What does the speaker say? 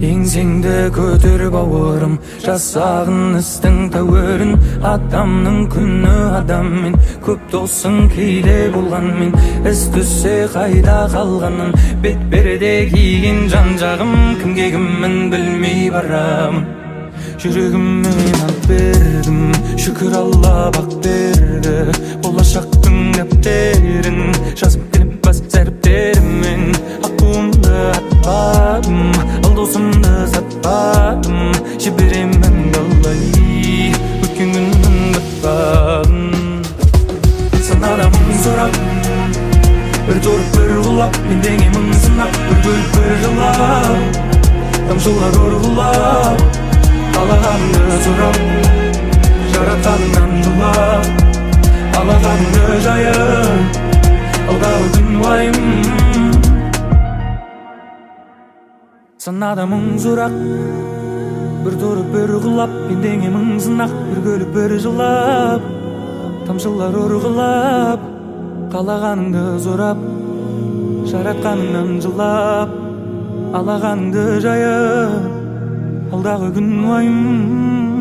Еңсеңді көтер бауырым, жасағын істің тәуірін. Адамның күні адаммен, көп досың кейде болғанмен. Іс түссе қайда қалғанын, бет берде киген жан жағым. Кімге кіммін білмей барамын, жүрегіммен алып бердім. Шүкір Алла бақ берді, болашақтың дәптерін жазып келіп бас сәріптеріммен. Аққуымды атпадым, ал досымды сатпадым. Жіберемін қалай өткен күннің батпағын. Санада мың сұрақ, бір торып бір құлап, мендегі мың сынақ, бір бөліп бір жылап, тамшылар ұрғылап, қалағанды сұрап, жаратқаныңнан жылап, алағанды жайып, алдағы күн уайым. Санада мың сұрақ, бір тұрып бір құлап, пендеңе мың сынақ, бір көліп бір жылап, тамшылар ұрғылап, қалағаныңды сұрап, жаратқаныңнан жылап, алағанды жайып, алдағы күн уайым.